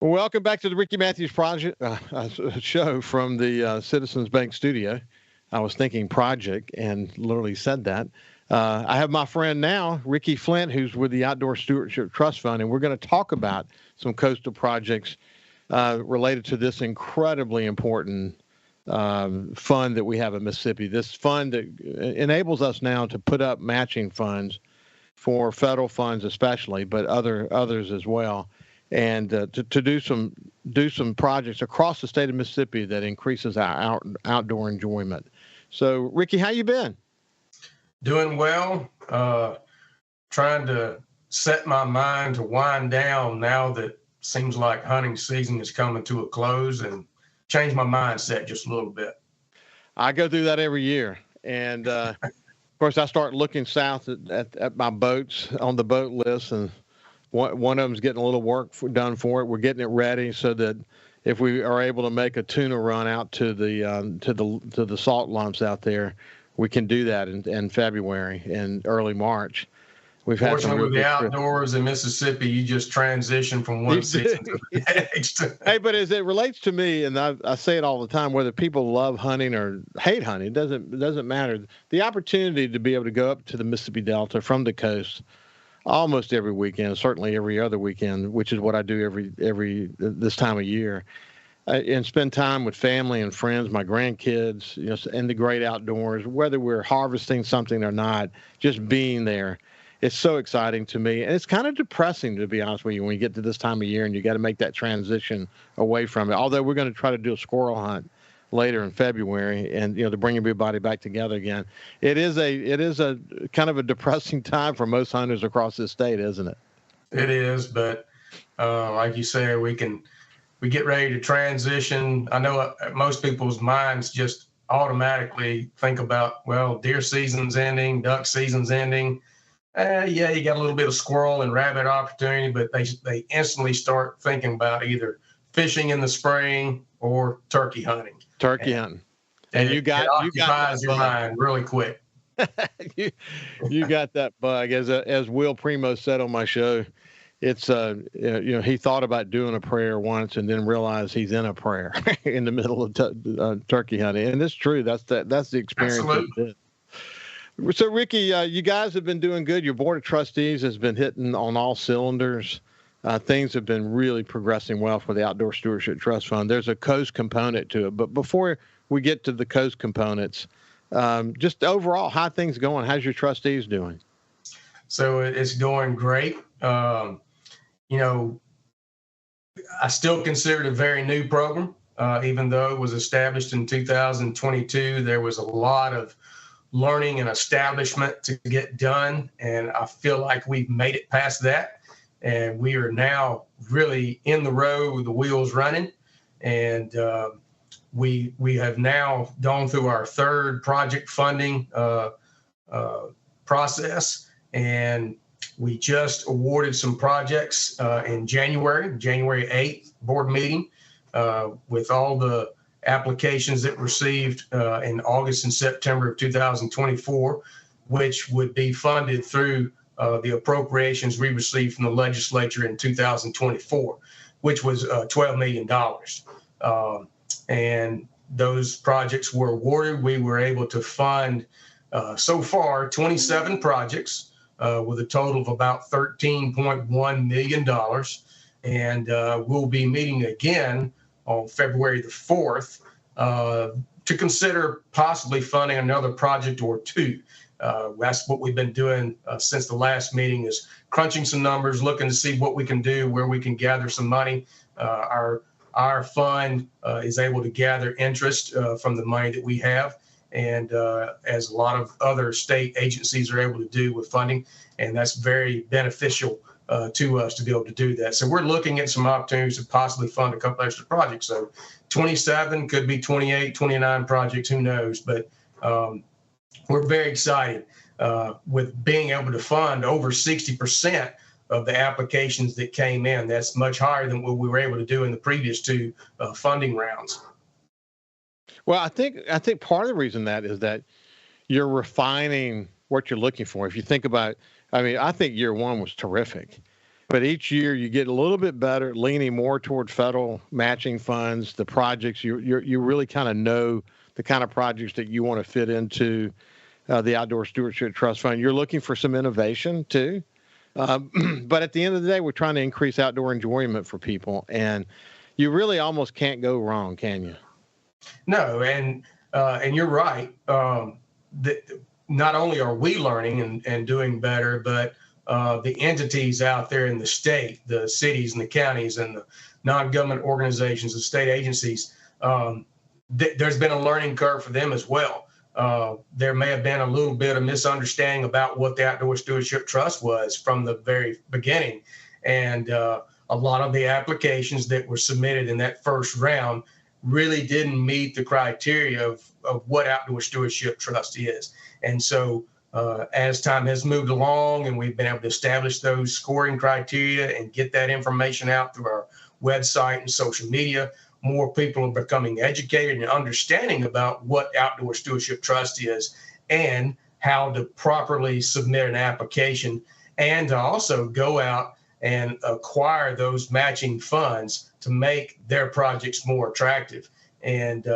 Well, welcome back to the Ricky Matthews Project show from the Citizens Bank studio. I was thinking project and literally said that. I have my friend now, Ricky Flynt, who's with the Outdoor Stewardship Trust Fund, and we're going to talk about some coastal projects related to this incredibly important fund that we have in Mississippi. This fund that enables us now to put up matching funds for federal funds, especially, but others as well, and to do some projects across the state of Mississippi that increases our outdoor enjoyment. So, Ricky, how you been? Doing well. Trying to set my mind to wind down now that seems like hunting season is coming to a close, and change my mindset just a little bit. I go through that every year, and of course, I start looking south at my boats on the boat list, and one of them's getting a little work done for it. We're getting it ready so that if we are able to make a tuna run out to the salt lumps out there, we can do that in February and early March. We've had some with the outdoors in Mississippi, you just transition from one season to the next. Hey, but as it relates to me, and I say it all the time, whether people love hunting or hate hunting, it doesn't matter. The opportunity to be able to go up to the Mississippi Delta from the coast almost every weekend, certainly every other weekend, which is what I do every this time of year, and spend time with family and friends, my grandkids, in the great outdoors, whether we're harvesting something or not, just being there. It's so exciting to me, and it's kind of depressing, to be honest with you, when you get to this time of year and you got to make that transition away from it. Although we're going to try to do a squirrel hunt later in February, and to bring everybody back together again. It is a kind of a depressing time for most hunters across this state, isn't it? It is, but like you say, we get ready to transition. I know most people's minds just automatically think about, well, deer season's ending, duck season's ending. Yeah, you got a little bit of squirrel and rabbit opportunity, but they instantly start thinking about either fishing in the spring or turkey hunting. Hunting. And you got your mind really quick. you got that bug. As Will Primo said on my show, it's he thought about doing a prayer once and then realized he's in a prayer in the middle of turkey hunting, and it's true. That's the experience. Absolutely. So, Ricky, you guys have been doing good. Your board of trustees has been hitting on all cylinders. Things have been really progressing well for the Outdoor Stewardship Trust Fund. There's a coast component to it. But before we get to the coast components, just overall, how are things going? How's your trustees doing? So it's going great. I still consider it a very new program. Even though it was established in 2022, there was a lot of learning and establishment to get done. And I feel like we've made it past that. And we are now really in the road with the wheels running. And we have now gone through our third project funding process. And we just awarded some projects in January 8th board meeting with all the applications that received in August and September of 2024, which would be funded through the appropriations we received from the legislature in 2024, which was $12 million. And those projects were awarded. We were able to fund so far 27 projects with a total of about $13.1 million. And we'll be meeting again on February the 4th to consider possibly funding another project or two. That's what we've been doing since the last meeting, is crunching some numbers, looking to see what we can do, where we can gather some money. Our fund is able to gather interest from the money that we have, and as a lot of other state agencies are able to do with funding, and that's very beneficial to us to be able to do that. So we're looking at some opportunities to possibly fund a couple extra projects. So 27, could be 28, 29 projects, who knows? But we're very excited with being able to fund over 60% of the applications that came in. That's much higher than what we were able to do in the previous two funding rounds. Well, I think part of the reason that is that you're refining what you're looking for. If you think about, I think year one was terrific. But each year you get a little bit better, leaning more toward federal matching funds, the projects you really kind of know the kind of projects that you want to fit into the Outdoor Stewardship Trust Fund. You're looking for some innovation too. But at the end of the day, we're trying to increase outdoor enjoyment for people. And you really almost can't go wrong, can you? No, and you're right. Not only are we learning and doing better, but the entities out there in the state, the cities and the counties and the non-government organizations, the state agencies, there's been a learning curve for them as well. There may have been a little bit of misunderstanding about what the Outdoor Stewardship Trust was from the very beginning. And a lot of the applications that were submitted in that first round really didn't meet the criteria of what Outdoor Stewardship Trust is. And so as time has moved along and we've been able to establish those scoring criteria and get that information out through our website and social media, more people are becoming educated and understanding about what Outdoor Stewardship Trust is and how to properly submit an application and to also go out and acquire those matching funds to make their projects more attractive. And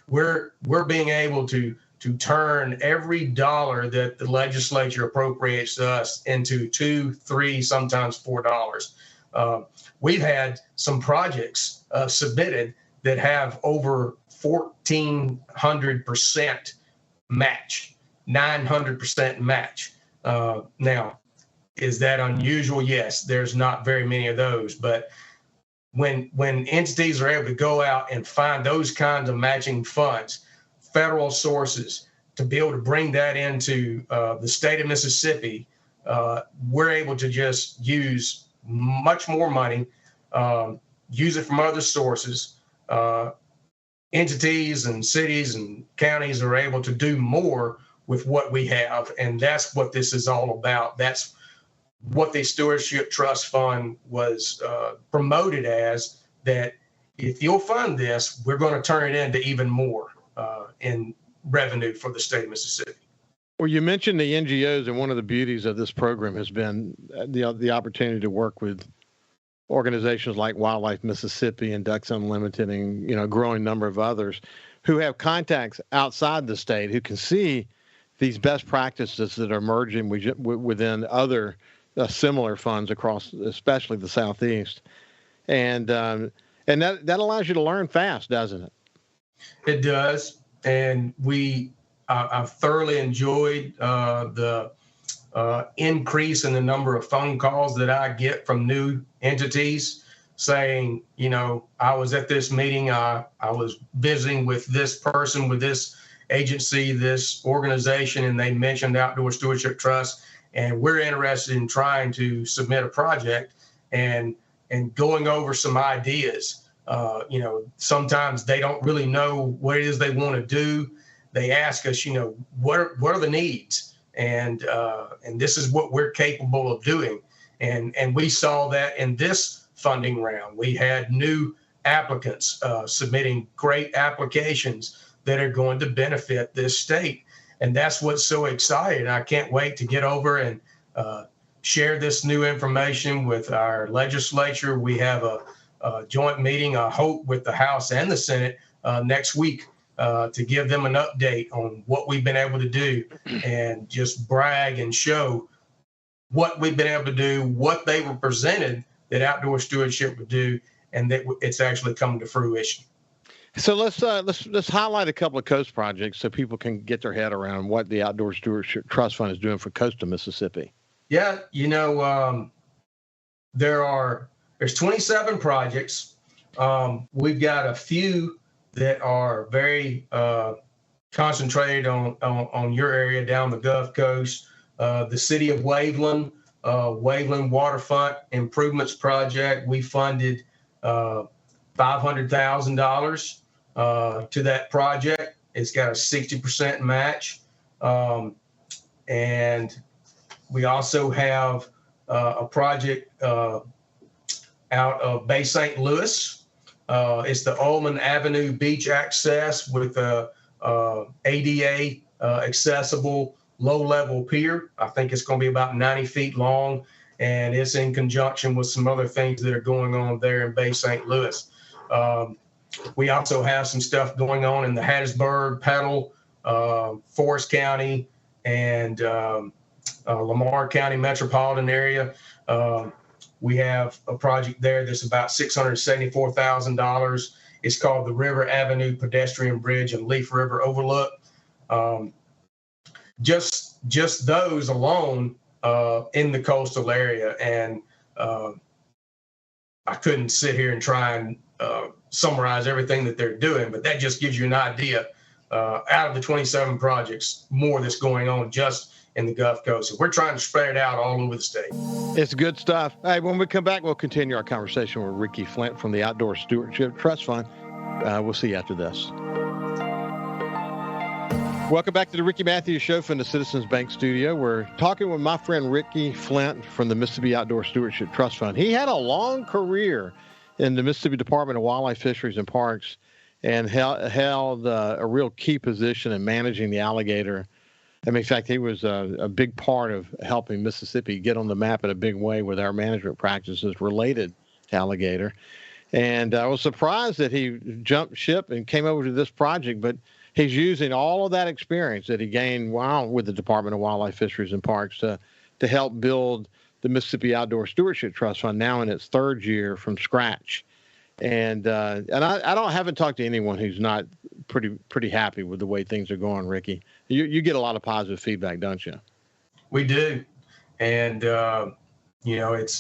we're being able to turn every dollar that the legislature appropriates to us into $2, $3, sometimes $4. We've had some projects submitted that have over 1,400% match, 900% match. Now, is that unusual? Yes, there's not very many of those, but when entities are able to go out and find those kinds of matching funds, federal sources, to be able to bring that into the state of Mississippi, we're able to just use much more money, use it from other sources. Entities and cities and counties are able to do more with what we have, and that's what this is all about. That's what the Stewardship Trust Fund was promoted as, that if you'll fund this, we're going to turn it into even more in revenue for the state of Mississippi. Well, you mentioned the NGOs, and one of the beauties of this program has been the opportunity to work with organizations like Wildlife Mississippi and Ducks Unlimited and a growing number of others who have contacts outside the state who can see these best practices that are emerging within other similar funds across, especially the Southeast, and that allows you to learn fast, doesn't it? It does, and I've thoroughly enjoyed the increase in the number of phone calls that I get from new entities saying, I was at this meeting, I was visiting with this person, with this agency, this organization, and they mentioned Outdoor Stewardship Trust, and we're interested in trying to submit a project and going over some ideas. Sometimes they don't really know what it is they want to do. They ask us, what are the needs? And this is what we're capable of doing. And we saw that in this funding round. We had new applicants submitting great applications that are going to benefit this state. And that's what's so exciting. I can't wait to get over and share this new information with our legislature. We have a joint meeting, I hope, with the House and the Senate next week to give them an update on what we've been able to do and just brag and show what we've been able to do, what they were presented that Outdoor Stewardship would do, and that it's actually coming to fruition. So let's highlight a couple of coast projects so people can get their head around what the Outdoor Stewardship Trust Fund is doing for coastal Mississippi. Yeah, there's 27 projects. We've got a few that are very concentrated on your area down the Gulf Coast. The city of Waveland Waterfront Improvements Project, we funded $500,000 to that project. It's got a 60% match. And we also have a project out of Bay St. Louis. It's the Ullman Avenue Beach Access with a ADA accessible low-level pier. I think it's going to be about 90 feet long and it's in conjunction with some other things that are going on there in Bay St. Louis. We also have some stuff going on in the Hattiesburg, Petal, Forest County, and Lamar County metropolitan area. We have a project there that's about $674,000. It's called the River Avenue Pedestrian Bridge and Leaf River Overlook. Just those alone in the coastal area, and I couldn't sit here and try and summarize everything that they're doing, but that just gives you an idea. Out of the 27 projects, more that's going on just in the Gulf Coast. And we're trying to spread it out all over the state. It's good stuff. Hey, when we come back, we'll continue our conversation with Ricky Flynt from the Outdoor Stewardship Trust Fund. We'll see you after this. Welcome back to the Ricky Matthews Show from the Citizens Bank Studio. We're talking with my friend Ricky Flynt from the Mississippi Outdoor Stewardship Trust Fund. He had a long career in the Mississippi Department of Wildlife, Fisheries, and Parks, and held a real key position in managing the alligator. I mean, in fact, he was a big part of helping Mississippi get on the map in a big way with our management practices related to alligator. And I was surprised that he jumped ship and came over to this project, but he's using all of that experience that he gained while with the Department of Wildlife, Fisheries, and Parks to help build the Mississippi Outdoor Stewardship Trust Fund, now in its third year from scratch. And I haven't talked to anyone who's not pretty happy with the way things are going, Ricky. You get a lot of positive feedback, don't you? We do, and it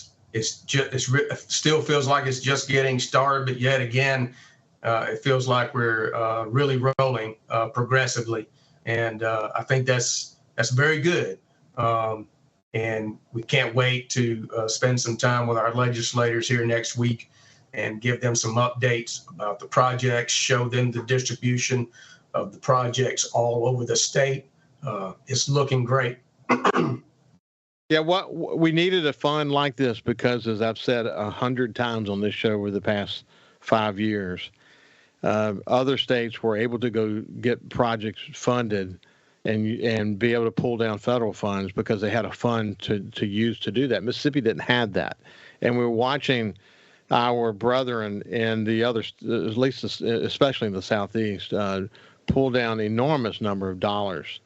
still feels like it's just getting started, but yet again, it feels like we're really rolling progressively, and I think that's very good. And we can't wait to spend some time with our legislators here next week and give them some updates about the projects, show them the distribution of the projects all over the state. It's looking great. Yeah, we needed a fund like this because, as I've said 100 times on this show over the past 5 years, other states were able to go get projects funded and be able to pull down federal funds because they had a fund to use to do that. Mississippi didn't have that. And we were watching our brethren in the others, at least especially in the Southeast, pull down an enormous number of dollars.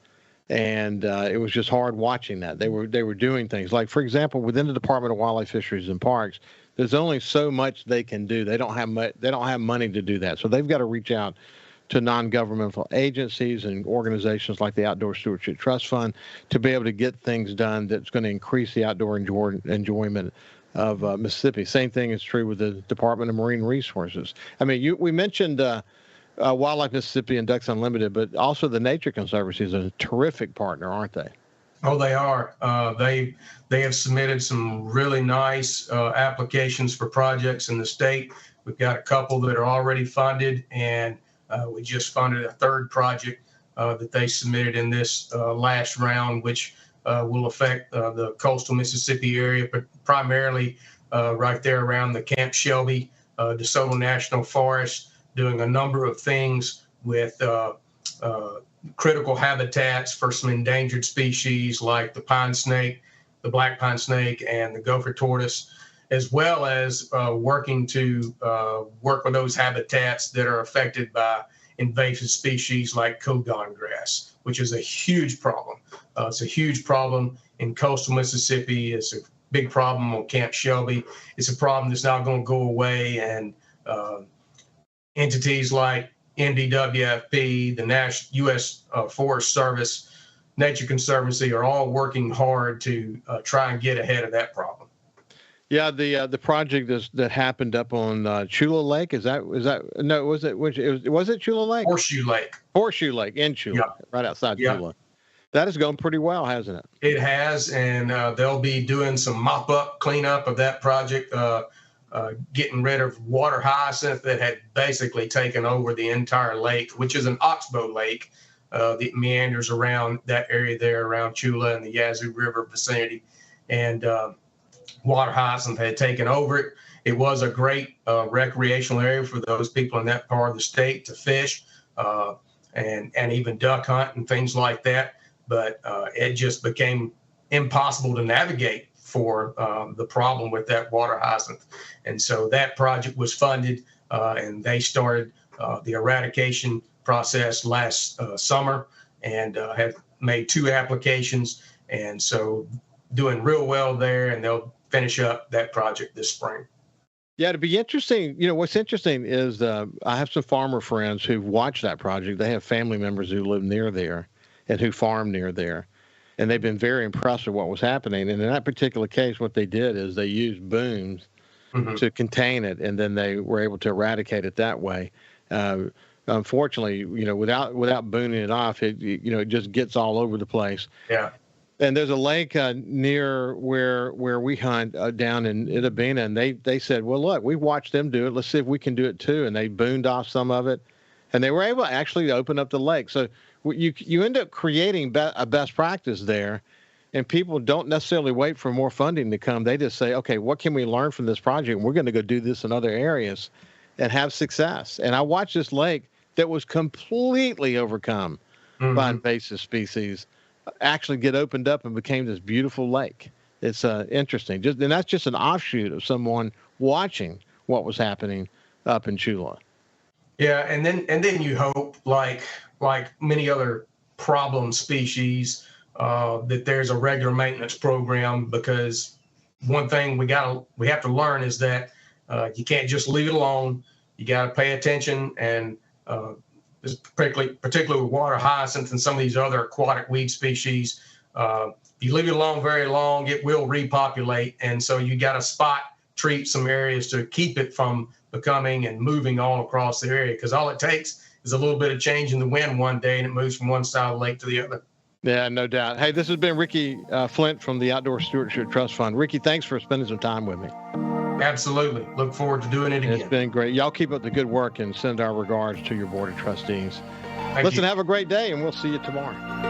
And it was just hard watching that. They were doing things like, for example, within the Department of Wildlife, Fisheries, and Parks, there's only so much they can do. They don't have money to do that. So they've got to reach out to non-governmental agencies and organizations like the Outdoor Stewardship Trust Fund to be able to get things done that's going to increase the outdoor enjoyment of Mississippi. Same thing is true with the Department of Marine Resources. I mean, we mentioned Wildlife Mississippi and Ducks Unlimited, but also the Nature Conservancy is a terrific partner, aren't they? Oh, they are. They have submitted some really nice applications for projects in the state. We've got a couple that are already funded, and we just funded a third project that they submitted in this last round, which will affect the coastal Mississippi area, but primarily right there around the Camp Shelby, DeSoto National Forest, doing a number of things with critical habitats for some endangered species like the pine snake, the black pine snake, and the gopher tortoise, as well as working to work with those habitats that are affected by invasive species like Kogon grass, which is a huge problem. It's a huge problem in coastal Mississippi. It's a big problem on Camp Shelby. It's a problem that's not going to go away. And entities like NDWFP, the U.S. Forest Service, Nature Conservancy are all working hard to try and get ahead of that problem. Yeah, the project that happened up on Chula Lake, was it Chula Lake? Horseshoe Lake in Chula, yeah. Right outside Chula. That has gone pretty well, hasn't it? It has, and they'll be doing some mop-up, cleanup of that project, getting rid of water hyacinth that had basically taken over the entire lake, which is an oxbow lake that meanders around that area there around Chula and the Yazoo River vicinity. And water hyacinth had taken over it. It was a great recreational area for those people in that part of the state to fish and even duck hunt and things like that. But it just became impossible to navigate for the problem with that water hyacinth. And so that project was funded, and they started the eradication process last summer, and have made 2 applications. And so doing real well there, and they'll finish up that project this spring. Yeah, it'd be interesting. What's interesting is I have some farmer friends who've watched that project. They have family members who live near there and who farm near there. And they've been very impressed with what was happening. And in that particular case, what they did is they used booms to contain it, and then they were able to eradicate it that way. Unfortunately, without booning it off, it just gets all over the place. Yeah. And there's a lake near where we hunt down in Itabena, and they said, well, look, we watched them do it. Let's see if we can do it too. And they booned off some of it, and they were able to actually open up the lake. So you end up creating a best practice there, and people don't necessarily wait for more funding to come. They just say, okay, what can we learn from this project? We're going to go do this in other areas and have success. And I watched this lake that was completely overcome by invasive species actually get opened up and became this beautiful lake. It's interesting. And that's just an offshoot of someone watching what was happening up in Chula. Yeah, and then you hope, like many other problem species, that there's a regular maintenance program, because one thing we have to learn is that you can't just leave it alone. You got to pay attention, and particularly with water hyacinth and some of these other aquatic weed species, if you leave it alone very long, it will repopulate. And so you got to spot treat some areas to keep it from becoming and moving all across the area, because all it takes is a little bit of change in the wind one day and it moves from one side of the lake to the other. Yeah, no doubt. Hey, this has been Ricky Flynt from the Outdoor Stewardship Trust Fund. Ricky, thanks for spending some time with me. Absolutely. Look forward to doing it again. It's been great. Y'all keep up the good work and send our regards to your board of trustees. Thank you. Have a great day, and we'll see you tomorrow.